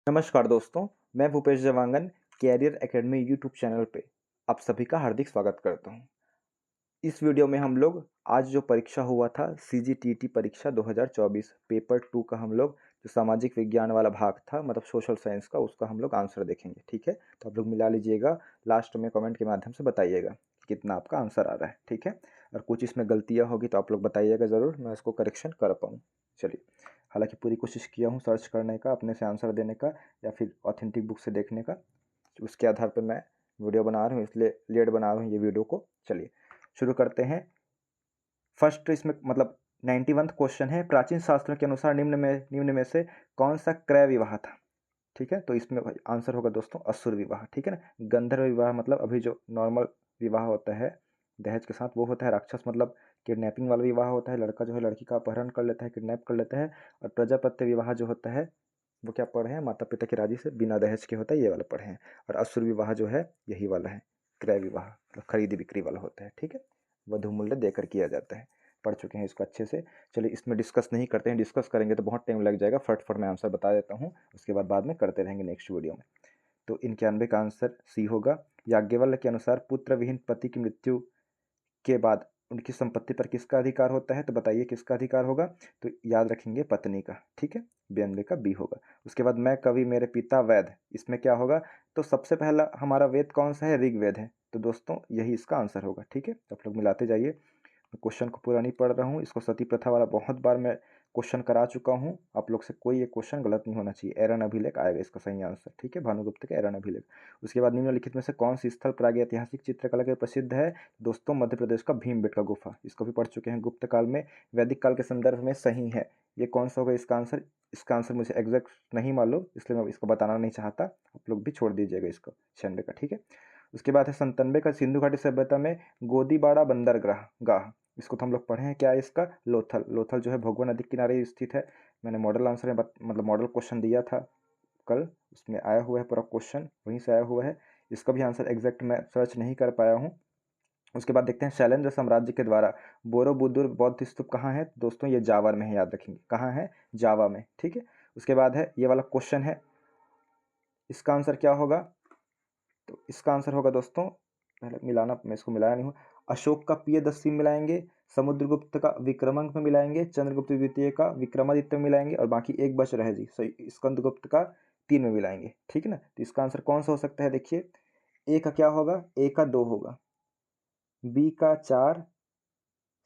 नमस्कार दोस्तों, मैं Bhupesh Jawangan career academy YouTube channel पे आप सभी का हार्दिक स्वागत करता हूँ। इस वीडियो में हम लोग आज जो परीक्षा हुआ था CGTT परीक्षा 2024 पेपर 2 का हम लोग जो सामाजिक विज्ञान वाला भाग था मतलब सोशल साइंस का उसका हम लोग आंसर देखेंगे। ठीक है, तो आप लोग मिला लीजिएगा, लास्ट में कमेंट के माध्यम से बताइएगा कि कितना आपका आंसर आ रहा है। ठीक है, और कुछ इसमें गलतियाँ होगी तो आप लोग बताइएगा ज़रूर, मैं इसको करेक्शन कर पाऊँ। चलिए, हालांकि पूरी कोशिश किया हूँ सर्च करने का, अपने से आंसर देने का या फिर ऑथेंटिक बुक से देखने का। उसके आधार पर मैं वीडियो बना रहा हूँ, इसलिए लेट बना रहा हूँ ये वीडियो को। चलिए शुरू करते हैं। फर्स्ट इसमें मतलब 91वां क्वेश्चन है, प्राचीन शास्त्रों के अनुसार निम्न में से कौन सा क्रय विवाह था। ठीक है, तो इसमें आंसर होगा दोस्तों असुर विवाह। ठीक है ना, गंधर्व विवाह मतलब अभी जो नॉर्मल विवाह होता है दहेज के साथ वो होता है। राक्षस मतलब किडनैपिंग वाला विवाह होता है, लड़का जो है लड़की का अपहरण कर लेता है, किडनैप कर लेता है। और प्रजापत्य विवाह जो होता है वो क्या पढ़े हैं, माता पिता की राजी से बिना दहेज के होता है, ये वाला पढ़े हैं। और असुर विवाह जो है यही वाला है, क्रय विवाह मतलब खरीदी बिक्री वाला होता है। ठीक है, वधु मूल्य देकर किया जाता है, पढ़ चुके हैं इसको अच्छे से। चलिए इसमें डिस्कस नहीं करते हैं, डिस्कस करेंगे तो बहुत टाइम लग जाएगा। फटाफट मैं आंसर बता देता हूँ, उसके बाद में करते रहेंगे नेक्स्ट वीडियो में। तो 91 का आंसर सी होगा। याज्ञवल्क्य के अनुसार पुत्र विहीन पति की मृत्यु के बाद उनकी संपत्ति पर किसका अधिकार होता है, तो बताइए किसका अधिकार होगा। तो याद रखेंगे पत्नी का। ठीक है, 92 का बी होगा। उसके बाद मैं कवि मेरे पिता वैद, इसमें क्या होगा, तो सबसे पहला हमारा वेद कौन सा है, ऋग्वेद है। तो दोस्तों यही इसका आंसर होगा। ठीक है, तो आप लोग मिलाते जाइए। मैं क्वेश्चन को पूरा नहीं पढ़ रहा हूँ, इसको सती प्रथा वाला बहुत बार मैं क्वेश्चन करा चुका हूँ। आप लोग से कोई ये क्वेश्चन गलत नहीं होना चाहिए। एरन अभिलेख आएगा इसका सही आंसर। ठीक है, भानुगुप्त के एरन अभिलेख। उसके बाद निम्नलिखित में से कौन सी स्थल प्रागैतिहासिक चित्रकला के प्रसिद्ध है, दोस्तों मध्य प्रदेश का भीमबेटका गुफा। इसको भी पढ़ चुके हैं, गुप्त काल में वैदिक काल के संदर्भ में सही है। ये कौन सा होगा इसका आंसर, इसका आंसर मुझे एग्जैक्ट नहीं मालूम, इसलिए मैं इसको बताना नहीं चाहता, आप लोग भी छोड़ दीजिएगा इसको 96 का। ठीक है, उसके बाद है 97 का सिंधु घाटी सभ्यता में गोदीबाड़ा बंदरगाह गाह, इसको तो हम लोग पढ़े हैं। क्या है इसका, लोथल। लोथल जो है भोगवा नदी के किनारे स्थित है। मैंने मॉडल आंसर में मतलब मॉडल क्वेश्चन दिया था कल, उसमें आया हुआ है पूरा क्वेश्चन, वहीं से आया हुआ है। इसका भी आंसर एग्जैक्ट मैं सर्च नहीं कर पाया हूँ। उसके बाद देखते हैं शैलेंद्र साम्राज्य के द्वारा बोरोबुदुर बौद्ध स्तूप कहाँ है, दोस्तों ये जावर में है, याद रखेंगे कहाँ है, जावा में। ठीक है, उसके बाद है ये वाला क्वेश्चन है, इसका आंसर क्या होगा, तो इसका आंसर होगा दोस्तों, पहले मिलाना, मैं इसको मिलाया नहीं हूँ। अशोक का प्रियदर्शी मिलाएंगे, समुद्रगुप्त का विक्रमांक में मिलाएंगे, चंद्रगुप्त द्वितीय का विक्रमादित्य में मिलाएंगे, और बाकी एक बच रहे जी सही स्कंदगुप्त का 3 में मिलाएंगे। ठीक है ना, तो इसका आंसर कौन सा हो सकता है, देखिए ए का क्या होगा, ए का 2 होगा, बी का 4,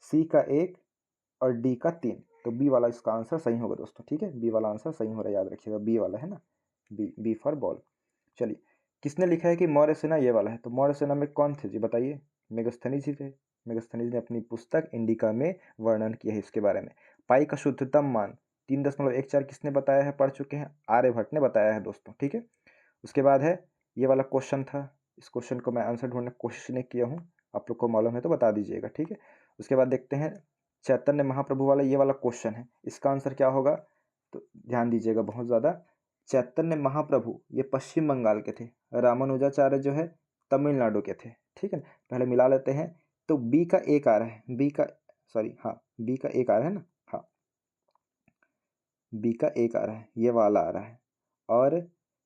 सी का 1 और डी का 3। तो बी वाला इसका आंसर सही होगा दोस्तों। ठीक है, बी वाला आंसर सही हो रहा है, याद रखिएगा बी वाला है ना, बी फॉर बॉल। चलिए, किसने लिखा है कि मौर्य सेना, ये वाला है। तो मौर्य सेना में कौन थे जी बताइए, मेगस्थनीज ही थे। मेगस्थनीज ने अपनी पुस्तक इंडिका में वर्णन किया है इसके बारे में। पाई का शुद्धतम मान 3.14 किसने बताया है, पढ़ चुके हैं, आर्यभट्ट ने बताया है दोस्तों। ठीक है, उसके बाद है ये वाला क्वेश्चन था, इस क्वेश्चन को मैं आंसर ढूंढने की कोशिश नहीं किया हूँ, आप लोग को मालूम है तो बता दीजिएगा। ठीक है, उसके बाद देखते हैं चैतन्य महाप्रभु वाला, ये वाला क्वेश्चन है, इसका आंसर क्या होगा, तो ध्यान दीजिएगा बहुत ज़्यादा। चैतन्य महाप्रभु ये पश्चिम बंगाल के थे, रामानुजाचार्य जो है तमिलनाडु के थे। ठीक है, पहले मिला लेते हैं। तो बी का एक आ रहा है, बी का सॉरी हाँ बी का एक आ रहा है ना, हाँ बी का एक आ रहा है, ये वाला आ रहा है। और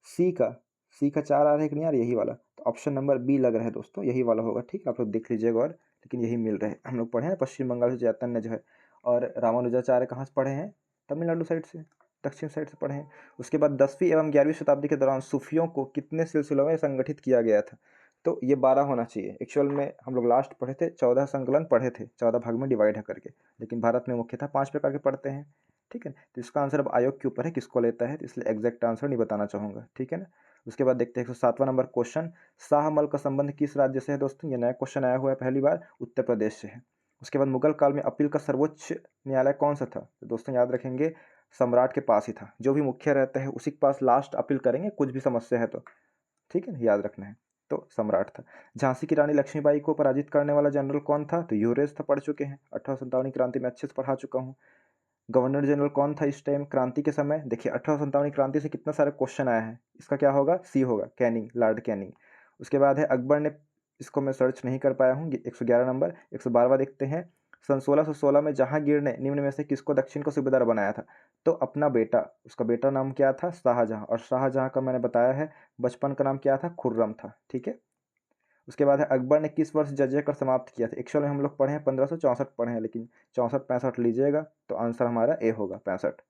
सी का 4 आ रहा है कि नहीं यार, यही वाला, तो ऑप्शन नंबर बी लग रहा है दोस्तों, यही वाला होगा। ठीक है, आप लोग देख लीजिएगा, और लेकिन यही मिल रहे हैं। हम लोग पढ़े हैं पश्चिम बंगाल से चैतन्य जो है, और रामानुजाचार्य कहाँ से पढ़े हैं, तमिलनाडु साइड से, दक्षिण साइड से पढ़े हैं। उसके बाद 10वीं एवं 11वीं शताब्दी के दौरान सूफियों को कितने सिलसिलों में संगठित किया गया था, तो ये 12 होना चाहिए। एक्चुअल में हम लोग लास्ट पढ़े थे 14 संकलन पढ़े थे, 14 भाग में डिवाइड है करके, लेकिन भारत में मुख्यतः 5 प्रकार के पढ़ते हैं। ठीक है, तो इसका आंसर अब आयोग के ऊपर है किसको लेता है, तो इसलिए एग्जैक्ट आंसर नहीं बताना चाहूँगा। ठीक है ना, उसके बाद देखते हैं 107वां नंबर क्वेश्चन, शाहमल का संबंध किस राज्य से है दोस्तों, ये नया क्वेश्चन आया हुआ है पहली बार, उत्तर प्रदेश से है। उसके बाद मुगल काल में अपील का सर्वोच्च न्यायालय कौन सा था, तो दोस्तों याद रखेंगे सम्राट के पास ही था, जो भी मुखिया रहता है उसी के पास लास्ट अपील करेंगे कुछ भी समस्या है तो। ठीक है ना, याद रखना है, तो सम्राट था। झांसी की रानी लक्ष्मीबाई को पराजित करने वाला जनरल कौन था, तो यूरेश था, पढ़ चुके हैं। 1857 क्रांति में अच्छे से पढ़ा चुका हूँ। गवर्नर जनरल कौन था इस टाइम क्रांति के समय, देखिए 1857 क्रांति से कितना सारा क्वेश्चन आया है, इसका क्या होगा, सी होगा, कैनिंग, लॉर्ड कैनिंग। उसके बाद है अकबर ने, इसको मैं सर्च नहीं कर पाया हूँ, 111 नंबर। 112वां देखते हैं, सन 1616 में जहांगीर ने निम्न में से किसको दक्षिण को सूबेदार बनाया था? तो अपना बेटा, उसका बेटा नाम क्या था? शाहजहां। और शाहजहां का मैंने बताया है बचपन का नाम क्या था? खुर्रम था। ठीक है। उसके बाद है अकबर ने किस वर्ष जजिया कर समाप्त किया था? एक्चुअल में हम लोग पढ़े हैं 1564 पढ़े हैं, लेकिन 64-65 लीजिएगा तो आंसर हमारा ए होगा, 65।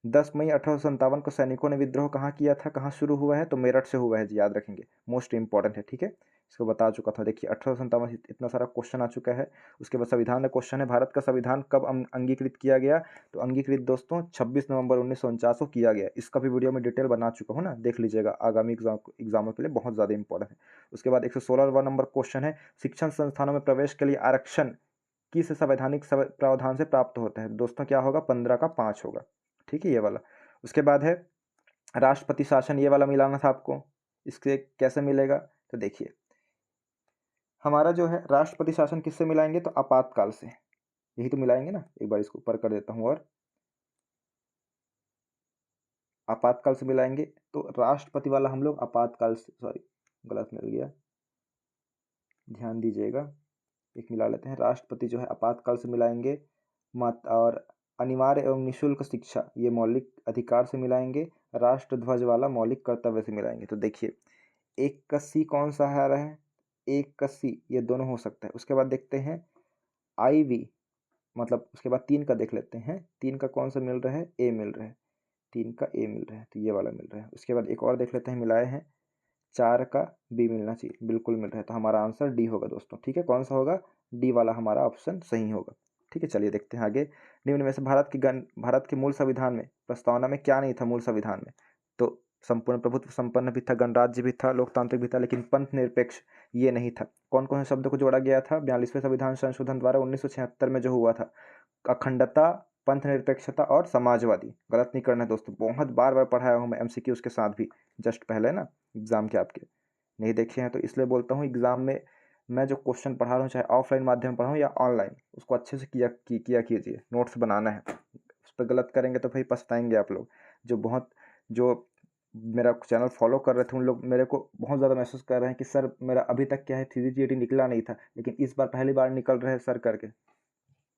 10 मई 1857 को सैनिकों ने विद्रोह कहाँ किया था? कहाँ शुरू हुआ है? तो मेरठ से हुआ है जी, याद रखेंगे, मोस्ट इंपॉर्टेंट है। ठीक है, इसको बता चुका था। देखिए 1857 इतना सारा क्वेश्चन आ चुका है। उसके बाद संविधान का क्वेश्चन है, भारत का संविधान कब अंगीकृत किया गया? तो अंगीकृत दोस्तों 26 नवंबर 1949 को किया गया। इसका भी वीडियो में डिटेल बना चुका हूँ ना, देख लीजिएगा, आगामी एग्जामों के लिए बहुत ज़्यादा इंपॉर्टेंट है। उसके बाद 116वां नंबर क्वेश्चन है, शिक्षण संस्थानों में प्रवेश के लिए आरक्षण किस संवैधानिक प्रावधान से प्राप्त होता है? दोस्तों क्या होगा? 15 का 5 होगा। ठीक है, ये वाला। उसके बाद है राष्ट्रपति शासन, ये वाला मिलाना था आपको। इसके कैसे मिलेगा? तो देखिए हमारा जो है राष्ट्रपति शासन किससे मिलाएंगे? तो आपातकाल से, यही तो मिलाएंगे ना। एक बार इसको ऊपर कर देता हूँ और आपातकाल से मिलाएंगे। तो राष्ट्रपति वाला हम लोग आपातकाल से, सॉरी गलत मिल गया, ध्यान दीजिएगा, एक मिला लेते हैं। राष्ट्रपति जो है आपातकाल से मिलाएंगे, मत और अनिवार्य एवं निःशुल्क शिक्षा ये मौलिक अधिकार से मिलाएंगे, राष्ट्र ध्वज वाला मौलिक कर्तव्य से मिलाएंगे। तो देखिए एक का सी कौन सा आ रहा है? एक का सी, ये दोनों हो सकता है। उसके बाद देखते हैं आई वी, मतलब उसके बाद 3 का देख लेते हैं। 3 का कौन सा मिल रहा है? ए मिल रहा है। 3 का ए मिल रहा है, तो ये वाला मिल रहा है। उसके बाद एक और देख लेते हैं, मिलाए हैं 4 का बी मिलना चाहिए, बिल्कुल मिल रहा है। तो हमारा आंसर डी होगा दोस्तों। ठीक है, कौन सा होगा? डी वाला हमारा ऑप्शन सही होगा। ठीक है, चलिए देखते हैं आगे। निम्न में से भारत के मूल संविधान में प्रस्तावना में क्या नहीं था? मूल संविधान में तो संपूर्ण प्रभुत्व संपन्न भी था, गणराज्य भी था, लोकतांत्रिक भी था, लेकिन पंथ निरपेक्ष ये नहीं था। कौन कौन से शब्दों को जोड़ा गया था 42वें संविधान संशोधन द्वारा 1976 में जो हुआ था? अखंडता, पंथ निरपेक्षता और समाजवादी। गलत नहीं करना है दोस्तों, बहुत बार बार पढ़ाया हूँ मैं एमसीक्यूज के साथ भी, जस्ट पहले ना एग्जाम के आपके नहीं देखे हैं, तो इसलिए बोलता हूँ एग्जाम में मैं जो क्वेश्चन पढ़ा रहा हूँ, चाहे ऑफलाइन माध्यम पढ़ाऊँ या ऑनलाइन, उसको अच्छे से किया कीजिए, नोट्स बनाना है। उस पर गलत करेंगे तो भाई पछताएंगे आप लोग। जो मेरा चैनल फॉलो कर रहे थे उन लोग मेरे को बहुत ज़्यादा मैसेज कर रहे हैं कि सर मेरा अभी तक क्या है CGTAT निकला नहीं था, लेकिन इस बार पहली बार निकल रहे हैं सर करके।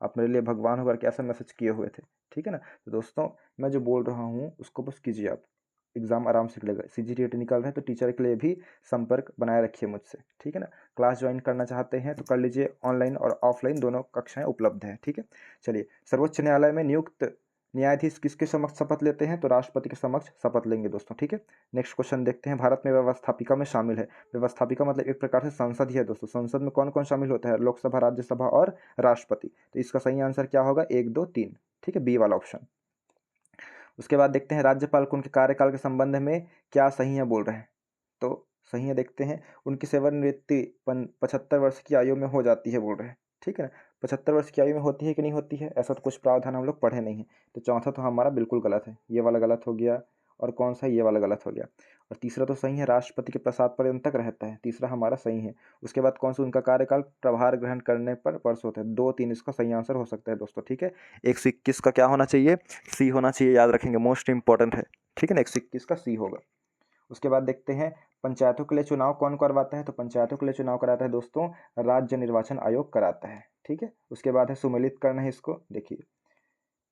आप मेरे लिए भगवान होकर के ऐसा मैसेज किए हुए थे। ठीक है ना, तो दोस्तों मैं जो बोल रहा हूँ उसको बस कीजिए आप, एग्ज़ाम आराम से निकलेगा। CGTAT निकल रहा है तो टीचर के लिए भी संपर्क बनाए रखिए मुझसे। ठीक है ना, क्लास ज्वाइन करना चाहते हैं तो कर लीजिए, ऑनलाइन और ऑफलाइन दोनों कक्षाएं उपलब्ध हैं। ठीक है, चलिए सर्वोच्च न्यायालय में नियुक्त न्यायाधीश किसके समक्ष शपथ लेते हैं? तो राष्ट्रपति के समक्ष शपथ लेंगे दोस्तों। ठीक है, नेक्स्ट क्वेश्चन देखते हैं, भारत में व्यवस्थापिका में शामिल है। व्यवस्थापिका मतलब एक प्रकार से संसद ही है दोस्तों। संसद में कौन कौन शामिल होता है? लोकसभा, राज्यसभा और राष्ट्रपति। तो इसका सही आंसर क्या होगा? 1 2 3। ठीक है, बी वाला ऑप्शन। उसके बाद देखते हैं राज्यपाल को उनके कार्यकाल के संबंध में क्या सही है बोल रहे हैं। तो सही है, देखते हैं, उनकी सेवानिवृत्ति 75 वर्ष की आयु में हो जाती है बोल रहे हैं। ठीक है ना, 75 वर्ष की आयु में होती है कि नहीं होती है, ऐसा तो कुछ प्रावधान हम लोग पढ़े नहीं है। तो चौथा तो हमारा बिल्कुल गलत है, ये वाला गलत हो गया, और कौन सा? ये वाला गलत हो गया। और तीसरा तो सही है, राष्ट्रपति के प्रसाद पर्यंत तक रहता है, तीसरा हमारा सही है। उसके बाद कौन सा? उनका कार्यकाल प्रभार ग्रहण करने पर वर्ष होता है। 2 3 इसका सही आंसर हो सकता है दोस्तों। ठीक है, 121 का क्या होना चाहिए? सी होना चाहिए, याद रखेंगे, मोस्ट इंपॉर्टेंट है। ठीक है ना, 121 का सी होगा। उसके बाद देखते हैं पंचायतों के लिए चुनाव कौन करवाता है? तो पंचायतों के लिए चुनाव कराता है दोस्तों राज्य निर्वाचन आयोग कराता है। ठीक है, उसके बाद है सुमेलित करना है इसको। देखिए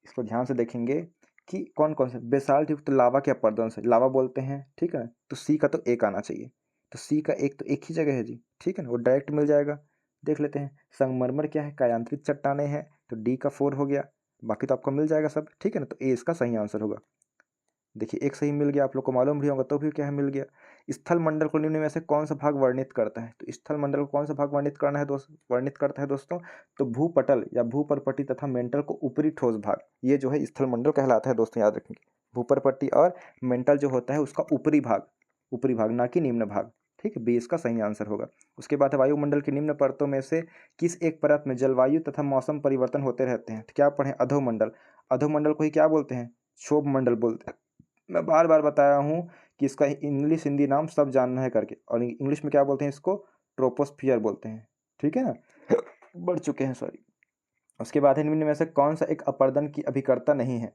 इसको ध्यान से देखेंगे कि कौन कौन से बेसाल्ट युक्त लावा के अपरदन से लावा बोलते हैं। ठीक है, तो सी का तो एक आना चाहिए, तो सी का एक तो एक ही जगह है जी। ठीक है ना, वो डायरेक्ट मिल जाएगा। देख लेते हैं, संगमरमर क्या है? कायांतरित चट्टाने हैं, तो डी का 4 हो गया, बाकी तो आपको मिल जाएगा सब। ठीक है ना, तो ए इसका सही आंसर होगा। देखिए एक सही मिल गया, आप लोग को मालूम भी होगा तो भी क्या है, मिल गया। स्थल मंडल को निम्न में से कौन सा भाग वर्णित करता है? तो स्थल मंडल को कौन सा भाग वर्णित करता है दोस्तों? तो भूपटल या भूपरपट्टी तथा मेंटल को ऊपरी ठोस भाग, ये जो है स्थल मंडल कहलाता है दोस्तों, याद रखेंगे। भूपरपट्टी और मेंटल जो होता है उसका ऊपरी भाग ना कि निम्न भाग। ठीक है, बी इसका सही आंसर होगा। उसके बाद है वायुमंडल की निम्न परतों में से किस एक परत में जलवायु तथा मौसम परिवर्तन होते रहते हैं? तो क्या पढ़े? अधोमंडल। अधोमंडल को ही क्या बोलते हैं? क्षोभ मंडल बोलते हैं। मैं बार बार बताया हूँ कि इसका इंग्लिश हिंदी नाम सब जानना है करके, और इंग्लिश में क्या बोलते हैं इसको? ट्रोपोस्फियर बोलते हैं। ठीक है ना, बढ़ चुके हैं, सॉरी। उसके बाद है निम्न में से कौन सा एक अपर्दन की अभिकर्ता नहीं है?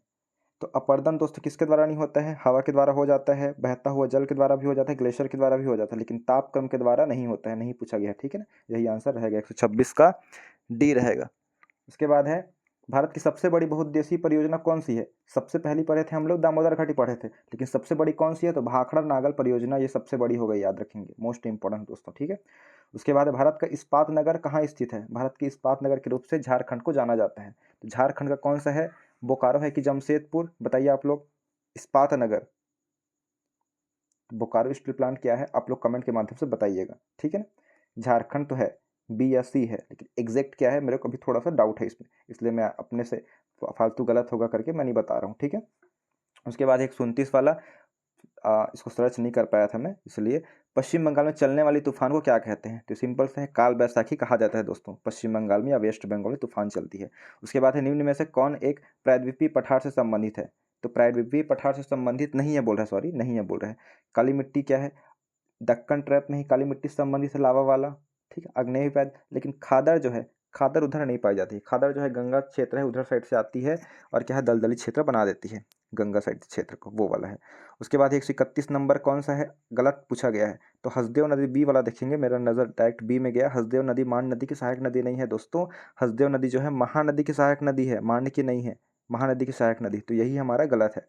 तो अपर्दन दोस्तों किसके द्वारा नहीं होता है? हवा के द्वारा हो जाता है, बहता हुआ जल के द्वारा भी हो जाता है, ग्लेशियर के द्वारा भी हो जाता है, लेकिन तापक्रम के द्वारा नहीं होता है, नहीं पूछा गया। ठीक है ना, यही आंसर रहेगा, 126 का डी रहेगा। उसके बाद है भारत की सबसे बड़ी बहुउद्देशीय परियोजना कौन सी है? सबसे पहली पढ़े थे हम लोग दामोदर घाटी पढ़े थे, लेकिन सबसे बड़ी कौन सी है? तो भाखड़ा नागल परियोजना, ये सबसे बड़ी हो गई, याद रखेंगे, मोस्ट इंपॉर्टेंट दोस्तों, ठीक है। उसके बाद भारत का इस्पात नगर कहाँ स्थित है? भारत के इस्पात नगर के रूप से झारखंड को जाना जाता है। तो झारखंड का कौन सा है? बोकारो है कि जमशेदपुर? बताइए आप लोग। इस्पात नगर, बोकारो स्टील प्लांट क्या है? आप लोग कमेंट के माध्यम से बताइएगा, ठीक है ना। झारखंड तो है, बी या सी है, लेकिन एग्जैक्ट क्या है मेरे को अभी थोड़ा सा डाउट है इसमें, इसलिए मैं अपने से फालतू गलत होगा करके मैं नहीं बता रहा हूँ, ठीक है। उसके बाद 129 वाला, इसको सर्च नहीं कर पाया था मैं, इसलिए पश्चिम बंगाल में चलने वाली तूफान को क्या कहते हैं? तो सिंपल से है, काल बैसाखी कहा जाता है दोस्तों। पश्चिम बंगाल में या वेस्ट बंगाल में तूफान चलती है। उसके बाद है निम्न में से कौन एक प्रायद्वीपीय पठार से संबंधित है? तो प्रायद्वीपीय पठार से संबंधित नहीं है बोल रहा है, सॉरी नहीं है बोल रहा है। काली मिट्टी क्या है? दक्कन ट्रैप में ही काली मिट्टी से संबंधित है, लावा वाला, ठीक है। आग्नेय पैद, लेकिन खादर जो है, खादर उधर नहीं पाई जाती। खादर जो है गंगा क्षेत्र है, उधर साइड से आती है और क्या है, दलदली क्षेत्र बना देती है गंगा साइड क्षेत्र को, वो वाला है। उसके बाद 131 नंबर कौन सा है? गलत पूछा गया है। तो हसदेव नदी, बी वाला देखेंगे, मेरा नज़र डायरेक्ट बी में गया। हसदेव नदी मान नदी की सहायक नदी नहीं है दोस्तों। हसदेव नदी जो है महानदी की सहायक नदी है, मान की नहीं है, महानदी की सहायक नदी। तो यही हमारा गलत है,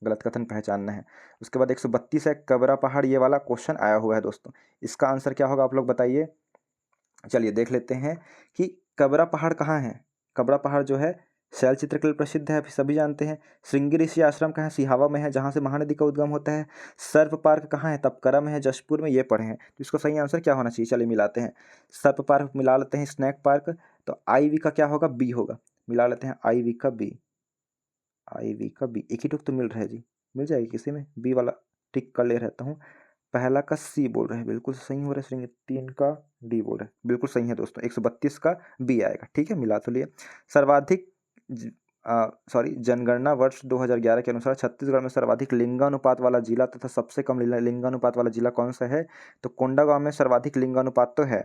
गलत कथन पहचानना है। उसके बाद 132 है कबरा पहाड़, ये वाला क्वेश्चन आया हुआ है दोस्तों। इसका आंसर क्या होगा आप लोग बताइए। चलिए देख लेते हैं कि कबरा पहाड़ कहाँ है। कबरा पहाड़ जो है शैल चित्र के लिए प्रसिद्ध है, सभी जानते हैं। श्रृंगी ऋषि आश्रम कहाँ है? सिहावा में है, जहाँ से महानदी का उद्गम होता है। सर्प पार्क कहाँ है? तपकरा में है, जशपुर में, ये पढ़े हैं। तो इसको सही आंसर क्या होना चाहिए? चलिए मिलाते हैं। सर्प पार्क मिला लेते हैं, स्नैक पार्क, तो आई वी का क्या होगा? बी होगा। मिला लेते हैं, आई वी का बी, आई वी का बी। एक ही टुक तो मिल रहा है जी, मिल जाएगी किसी में? बी वाला टिक कर ले रहता हूँ। पहला का सी बोल रहे हैं, बिल्कुल सही हो रहा है। श्रेणी 3 का डी बोल रहे हैं, बिल्कुल सही है दोस्तों। 132 का बी आएगा, ठीक है, मिला तो लिए। सर्वाधिक जनगणना वर्ष 2011 के अनुसार छत्तीसगढ़ में सर्वाधिक लिंगानुपात वाला जिला तथा सबसे कम लिंगानुपात वाला जिला कौन सा है? तो कोंडागांव में सर्वाधिक लिंगानुपात तो है,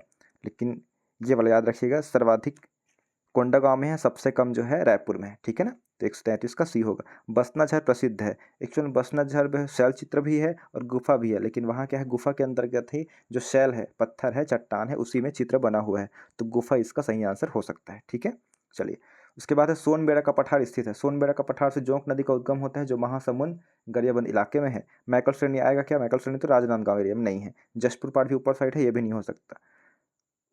लेकिन ये वाला याद रखिएगा, सर्वाधिक कोंडागांव में है, सबसे कम जो है रायपुर में है, ठीक है ना। तो 133 का सी होगा। बसनाझर प्रसिद्ध है, एक्चुअली बसनाझर में शैल चित्र भी है और गुफा भी है, लेकिन वहाँ क्या है, गुफा के अंतर्गत ही जो शैल है, पत्थर है, चट्टान है, उसी में चित्र बना हुआ है, तो गुफा इसका सही आंसर हो सकता है, ठीक है। चलिए उसके बाद है सोनबेड़ा का पठार स्थित है। सोनबेड़ा का पठार से जोंक नदी का उद्गम होता है, जो महासमुंद गरियाबंद इलाके में है। मैकल श्रेणी आएगा क्या? मैकल श्रेणी तो राजनांदगांव एरिया में नहीं है। जशपुर पाठ भी ऊपर साइड है, ये भी नहीं हो सकता।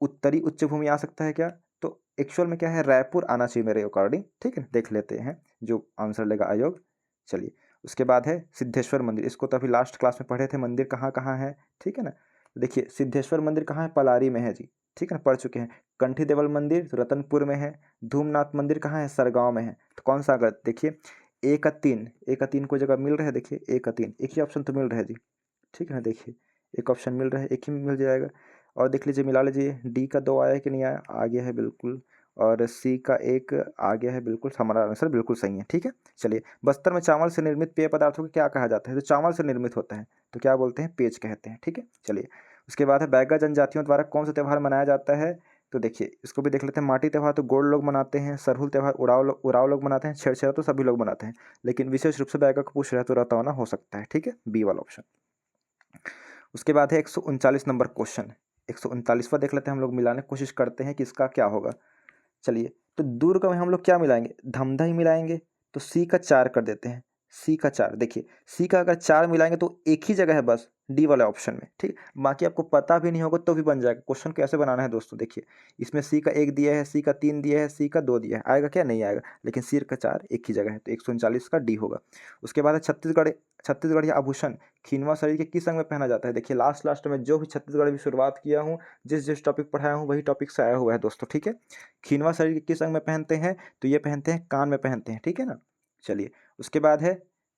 उत्तरी उच्च भूमि आ सकता है क्या? तो एक्चुअल में क्या है, रायपुर आना चाहिए मेरे अकॉर्डिंग, ठीक है। देख लेते हैं जो आंसर लेगा आयोग। चलिए उसके बाद है सिद्धेश्वर मंदिर, इसको तो अभी लास्ट क्लास में पढ़े थे, मंदिर कहाँ कहाँ है, ठीक है ना। देखिए सिद्धेश्वर मंदिर कहाँ है? पलारी में है जी, ठीक है ना, पढ़ चुके हैं। कंठी देवल मंदिर रतनपुर में है। धूमनाथ मंदिर कहाँ है? सरगांव में है। तो कौन सा गलत? देखिए ए का 3, ए का 3 कोई जगह मिल रहा है? देखिए ए का 3, एक ही ऑप्शन तो मिल रहा है जी, ठीक है ना। देखिए एक ऑप्शन मिल रहा है, एक ही मिल जाएगा। और देख लीजिए, मिला लीजिए, डी का 2 आया है कि नहीं आया? आ गया है बिल्कुल। और सी का 1 आ गया है बिल्कुल, हमारा आंसर बिल्कुल सही है, ठीक है। चलिए बस्तर में चावल से निर्मित पेय पदार्थों को क्या कहा जाता है? तो चावल से निर्मित होता है तो क्या बोलते हैं? पेज कहते हैं, ठीक है। चलिए उसके बाद है बैगा जनजातियों द्वारा कौन सा त्यौहार मनाया जाता है? तो देखिए इसको भी देख लेते हैं। माटी त्यौहार तो गोंड लोग मनाते हैं। सरहुल त्यौहार उराव लोग मनाते हैं। छेड़छेड़ा तो सभी लोग मनाते हैं, लेकिन विशेष रूप से बैगा को पूछ रहे हैं तो रतौना हो सकता है, ठीक है, बी वाला ऑप्शन। उसके बाद है 139 नंबर क्वेश्चन। 139वां देख लेते हैं, हम लोग मिलाने की कोशिश करते हैं कि इसका क्या होगा। चलिए तो दुर्ग में हम लोग क्या मिलाएंगे? धमधा ही मिलाएंगे, तो सी का 4 कर देते हैं। सी का 4, देखिए सी का अगर 4 मिलाएंगे तो एक ही जगह है बस, डी वाले ऑप्शन में, ठीक। बाकी आपको पता भी नहीं होगा तो भी बन जाएगा। क्वेश्चन कैसे बनाना है दोस्तों, देखिए इसमें सी का 1 दिया है, सी का 3 दिया है, सी का 2 दिया है, आएगा क्या? नहीं आएगा, लेकिन सी का 4 एक ही जगह है, तो 139 का डी होगा। उसके बाद है छत्तीसगढ़ी आभूषण खींचवा शरीर के किस अंग में पहना जाता है? देखिए लास्ट में जो भी छत्तीसगढ़ भी शुरुआत किया हूँ, जिस टॉपिक पढ़ाया हूँ वही टॉपिक से आया हुआ है दोस्तों, ठीक है। खींचवा शरीर के किस अंग में पहनते हैं? तो ये पहनते हैं कान में पहनते हैं, ठीक है ना। चलिए उसके बाद है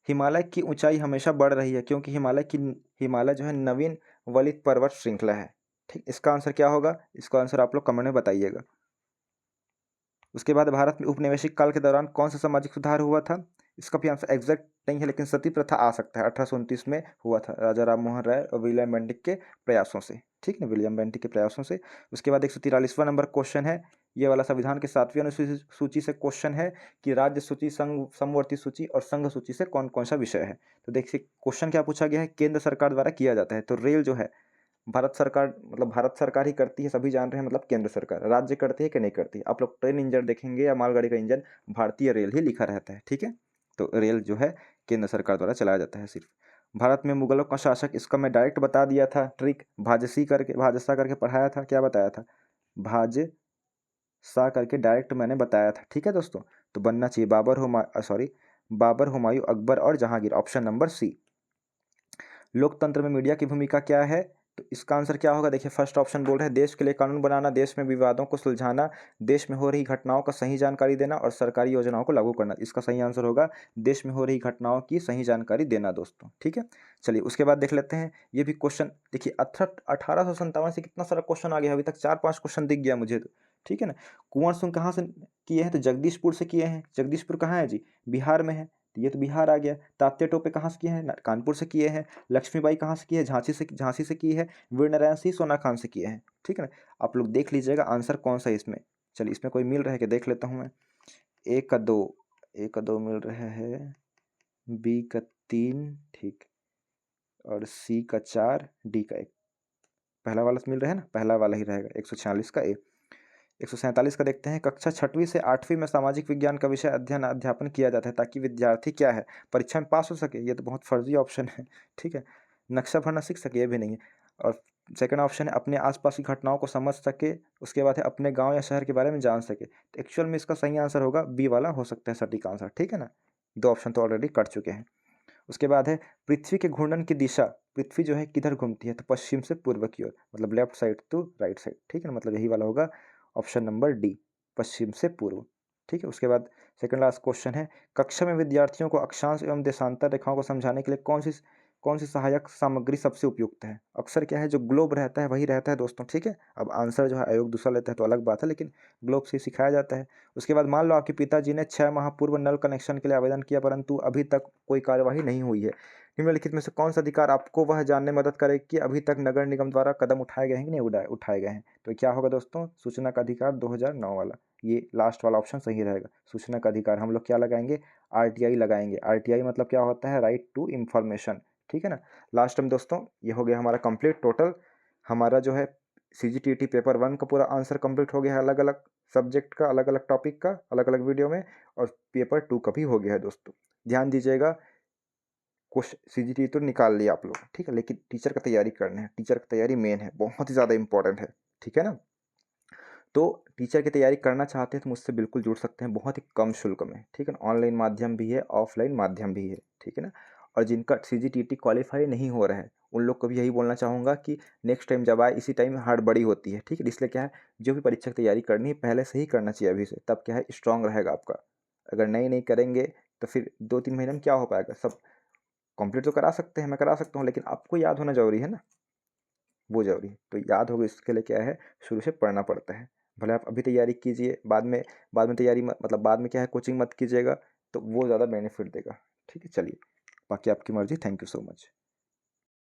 हिमालय की ऊंचाई हमेशा बढ़ रही है क्योंकि हिमालय जो है नवीन वलित पर्वत श्रृंखला है, ठीक। इसका आंसर क्या होगा? इसका आंसर आप लोग कमेंट में बताइएगा। उसके बाद भारत में उपनिवेशिक काल के दौरान कौन सा सामाजिक सुधार हुआ था? इसका भी आंसर एग्जैक्ट नहीं है, लेकिन सती प्रथा आ सकता है। 1829 में हुआ था, राजा राम मोहन राय और विलियम बेंटिक के प्रयासों से, ठीक है, विलियम बेंटिक के प्रयासों से। उसके बाद 143वां नंबर क्वेश्चन है, ये वाला संविधान के 7वीं अनुसूची से क्वेश्चन है कि राज्य सूची, संघ समवर्ती सूची और संघ सूची से कौन कौन सा विषय है। तो देखिए क्वेश्चन क्या पूछा गया है, केंद्र सरकार द्वारा किया जाता है, तो रेल जो है भारत सरकार, मतलब भारत सरकार ही करती है, सभी जान रहे हैं, मतलब केंद्र सरकार। राज्य करती है कि नहीं करती? आप लोग ट्रेन इंजन देखेंगे या मालगाड़ी का इंजन, भारतीय रेल ही लिखा रहता है, ठीक है। तो रेल जो है केंद्र सरकार द्वारा चलाया जाता है सिर्फ। भारत में मुगलों का शासक, इसका मैं डायरेक्ट बता दिया था, ट्रिक भाजसा करके पढ़ाया था, क्या बताया था, भाजसा करके डायरेक्ट मैंने बताया था, ठीक है दोस्तों। तो बनना चाहिए बाबर, हुमायूं, अकबर और जहांगीर, ऑप्शन नंबर सी। लोकतंत्र में मीडिया की भूमिका क्या है? तो इसका आंसर क्या होगा? देखिए फर्स्ट ऑप्शन बोल रहे हैं देश के लिए कानून बनाना, देश में विवादों को सुलझाना, देश में हो रही घटनाओं का सही जानकारी देना और सरकारी योजनाओं को लागू करना। इसका सही आंसर होगा देश में हो रही घटनाओं की सही जानकारी देना दोस्तों, ठीक है। चलिए उसके बाद देख लेते हैं, ये भी क्वेश्चन देखिए 1857 से कितना सारा क्वेश्चन आ गया, अभी तक 4-5 क्वेश्चन दिख गया मुझे तो, ठीक है ना। कुंवर सिंह कहाँ से किए हैं? तो जगदीशपुर से किए हैं। जगदीशपुर कहाँ है जी? बिहार में है, तो ये तो बिहार आ गया। तात्या टोपे कहाँ से किए हैं? कानपुर से किए हैं। लक्ष्मीबाई कहाँ से की है? झांसी से की है। वीर नारायण सिंह सोना खान से किए हैं, ठीक है ना। आप लोग देख लीजिएगा आंसर कौन सा है इसमें। चलिए इसमें कोई मिल रहा है कि देख लेता हूँ मैं। ए का 2 मिल रहा है, बी का 3, ठीक, और सी का 4, डी का 1। पहला वाला मिल रहा है ना, पहला वाला ही रहेगा 146 का ए। 147 का देखते हैं, कक्षा 6वीं से 8वीं में सामाजिक विज्ञान का विषय अध्यापन किया जाता है ताकि विद्यार्थी क्या है, परीक्षा में पास हो सके। ये तो बहुत फर्जी ऑप्शन है, ठीक है। नक्शा भरना सीख सके, ये भी नहीं है। और सेकंड ऑप्शन है अपने आसपास की घटनाओं को समझ सके, उसके बाद है अपने गांव या शहर के बारे में जान सके। तो एक्चुअल में इसका सही आंसर होगा बी वाला हो सकता है सटीक आंसर, ठीक है ना। 2 ऑप्शन तो ऑलरेडी कट चुके हैं। उसके बाद है पृथ्वी के घूर्णन की दिशा, पृथ्वी जो है किधर घूमती है? तो पश्चिम से पूर्व की ओर, मतलब left side to right side, ठीक है ना। मतलब यही वाला होगा ऑप्शन नंबर डी, पश्चिम से पूर्व, ठीक है। उसके बाद सेकंड लास्ट क्वेश्चन है, कक्षा में विद्यार्थियों को अक्षांश एवं देशांतर रेखाओं को समझाने के लिए कौन सी सहायक सामग्री सबसे उपयुक्त है? अक्सर क्या है, जो ग्लोब रहता है वही रहता है दोस्तों, ठीक है। अब आंसर जो है आयोग दूसरा लेता है तो अलग बात है, लेकिन ग्लोब से सिखाया जाता है। उसके बाद मान लो आपके पिताजी ने 6 माह पूर्व नल कनेक्शन के लिए आवेदन किया परंतु अभी तक कोई कार्यवाही नहीं हुई है। निम्नलिखित में से कौन सा अधिकार आपको वह जानने में मदद करे कि अभी तक नगर निगम द्वारा कदम उठाए गए हैं कि नहीं उठाए गए हैं? तो क्या होगा दोस्तों? सूचना का अधिकार 2009 वाला, ये लास्ट वाला ऑप्शन सही रहेगा। सूचना का अधिकार हम लोग क्या लगाएंगे? आरटीआई लगाएंगे। आरटीआई मतलब क्या होता है? राइट टू इंफॉर्मेशन, ठीक है ना। लास्ट में दोस्तों ये हो गया हमारा कंप्लीट। टोटल हमारा जो है सीजीटीटी पेपर 1 का पूरा आंसर कंप्लीट हो गया है, अलग अलग सब्जेक्ट का, अलग अलग टॉपिक का, अलग अलग वीडियो में। और पेपर 2 का भी हो गया है दोस्तों। ध्यान दीजिएगा, क्वेश्चन सीजीटी तो निकाल लिया आप लोग, ठीक है, लेकिन टीचर का तैयारी करना है। टीचर की तैयारी मेन है, बहुत ही ज़्यादा इंपॉर्टेंट है, ठीक है ना। तो टीचर की तैयारी करना चाहते हैं तो मुझसे बिल्कुल जुड़ सकते हैं, बहुत ही कम शुल्क में, ठीक है ना। ऑनलाइन माध्यम भी है, ऑफलाइन माध्यम भी है, ठीक है ना। और जिनका सीजीटीटी क्वालिफाई नहीं हो रहा है उन लोग को भी यही बोलना चाहूँगा कि नेक्स्ट टाइम जब आए इसी टाइम हड़बड़ी होती है, ठीक है। इसलिए क्या है, जो भी परीक्षा की तैयारी करनी है पहले से ही करना चाहिए अभी से, तब क्या है स्ट्रांग रहेगा आपका। अगर नहीं करेंगे तो फिर 2-3 महीने में क्या हो पाएगा? सब कंप्लीट तो करा सकते हैं, मैं करा सकता हूँ, लेकिन आपको याद होना ज़रूरी है ना, वो ज़रूरी है। तो याद होगा इसके लिए क्या है, शुरू से पढ़ना पड़ता है। भले आप अभी तैयारी कीजिए, बाद में तैयारी मतलब बाद में क्या है कोचिंग मत कीजिएगा, तो वो ज़्यादा बेनिफिट देगा, ठीक है। चलिए बाकी आपकी मर्ज़ी। Thank you so much.